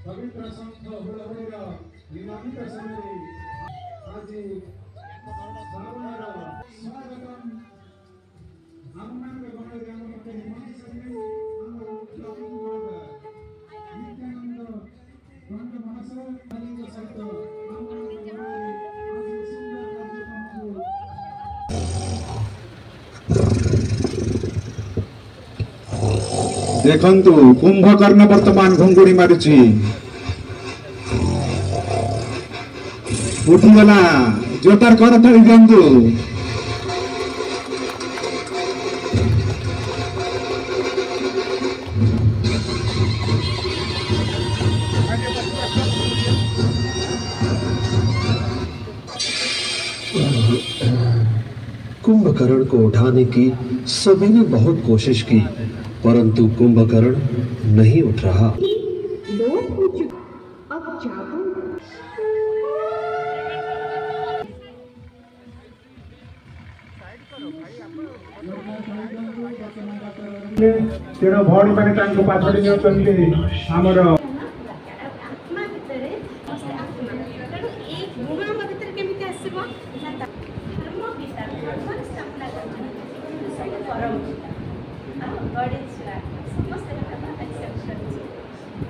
पवित्र संघ हुलहुलिर निनादित समय आज श्रावणर स्वागतम आमମାନଙ୍କ ଗଣରେ ଆମ ପାଖରେ ମଣି ସାଙ୍ଗରେ ଆମର ମୁଖ୍ୟ ଅତିଥି ନିତ୍ୟାନନ୍ଦ ଗଣ୍ଡ ମହାଶୟ ତାଙ୍କ ସହିତ ଆମମାନଙ୍କ ଗଣରେ ଆଜି ସୁନ୍ଦର କାର୍ଯ୍ୟକ୍ରମକୁ देखंतु कुंभकर्ण वर्तमान घुंगुड़ी मारुची उठीगला जोतार कर थी दिंतु कुंभकर्ण को उठाने की सभी ने बहुत कोशिश की, परंतु कुंभकर्ण नहीं उठ रहा। तेरा भौणी मैंने टाइम पाछड़ी नहीं चलते हमारा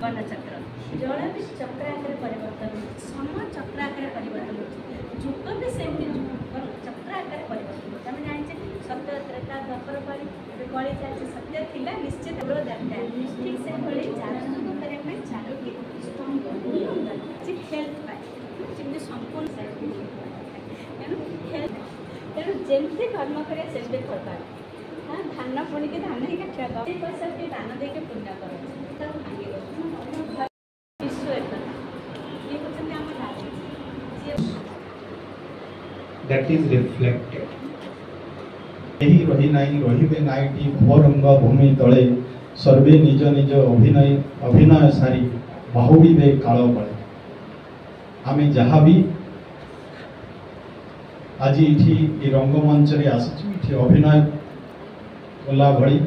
वर्णचक्र जल भी चक्र आकार परिवर्तन समय चक्र आकार परिवर्तन जुग भी सेमती चक्र आकार परिवर्तन आम जाने सत्य त्रेता द्वापर कली कली चलती सत्य थिला निश्चित दरकार ठीक से भाई जागरूक करने चारोटी हेल्थ पाए संपूर्ण तेणु जमती कर्म करे सेमती फल पाए धान पुणी के धान ही काटा पैसा दान दे पुण्य कर that is reflected यही रही नहीं रहिबे नाइटी भोरंग भूमि तले सर्वे निज निज अभिनय सारी बाहुड़े काल बड़े आमे जहाँ भी आज ये रंगमंच आसि अभिनय कला भली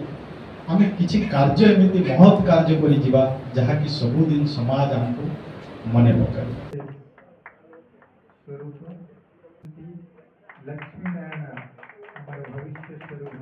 आमे किछि कार्य एमती महत् कार्य करी जिबा जहाँकि सबुदिन समाज हमको मने पकाए लक्ष्मी नारायण हमारे भविष्य स्वरूप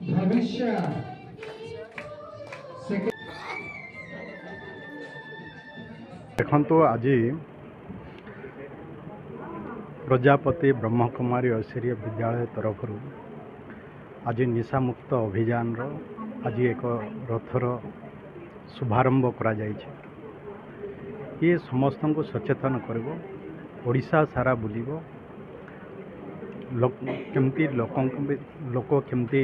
भविष्य देखो आज प्रजापति ब्रह्मकुमारी ऐश्वर्य विद्यालय तरफ आज निशा मुक्त अभियान आज एक रथर शुभारंभ करा जायछि। ये समस्त को सचेतन कर ओडिशा सारा बुलिबो केमती लोक केमती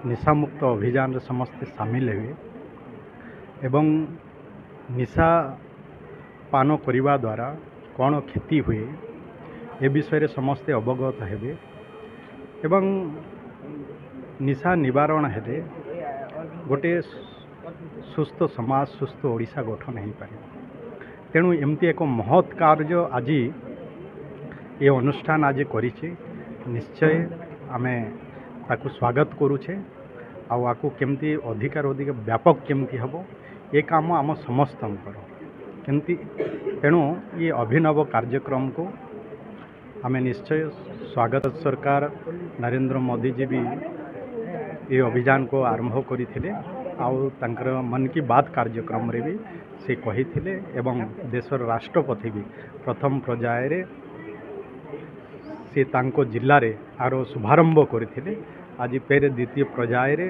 निशा मुक्त अभियान समस्ते सामिल हेबे एवं निशा पान करने द्वारा कौन क्षति हुए ए विषय समस्ते अवगत हेबे एवं निशा निवारण हेले गोटे सुस्थ समाज सुस्थ ओडिशा गठन हो पारे। तेणु एमती एक महत् कार्य आज ये अनुष्ठान आज करिछि निश्चय आमे ताकू स्वागत करुछे आकु केमती अधिकार अधिक व्यापक केमती हबो ये काम आम समस्तंकर केमती। तेणु ये अभिनव कार्यक्रम को आमे निश्चय स्वागत। सरकार नरेंद्र मोदी जी भी ये अभियान को आरंभ करथिले आउ तांकर मन की बात कार्यक्रम रे भी से कहिथिले एवं देशर राष्ट्रपति भी प्रथम पर्याय से तांको जिल्ला रे आरो शुभारंभ करथिले। आज फेर द्वितीय पर्याय रे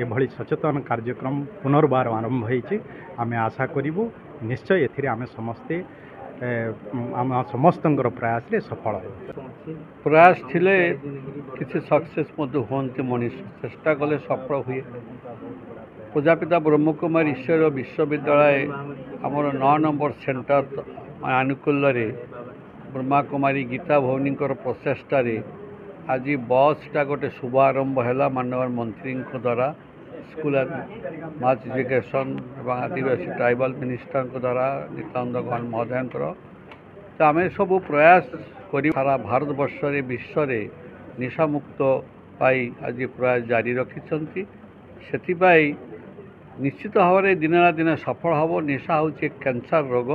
एभली सचेतन कार्यक्रम पुनर्बार आरंभ होइछि। आमे आशा करिबु निश्चय एथिरे आमे समस्ते आम समस्तंकर प्रयास रे सफल हो प्रयास थिले किसी सक्सेस मध्य होती मनीष चेष्टा कले सफल हुए। प्रजापिता ब्रह्मकुमारी ईश्वर विश्वविद्यालय आमर 9 नंबर सेंटर आनुकूल्य ब्रह्मा कुमारी गीता भवनी प्रचेषार आज बसटा गोटे शुभारंभ है माननीय मंत्री द्वारा स्कूल मास एजुकेशन और आदिवासी ट्राइबल मिनिस्टर द्वारा नित्यानंद गौड़ महोदय तो आम सब प्रयास कर सारा भारत वर्ष विश्व निशा मुक्त पाई आज प्रयास जारी रखिंट से निश्चित भाव में दिन ना दिन सफल हम। निशा हूँ कैंसर रोग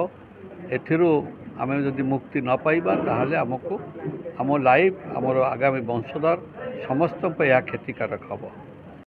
एथिरू आम जदि मुक्ति न पाइबा ताहले आमको आम लाइफ आमर आगामी वंशधर समस्त यह क्षतिकारक हम।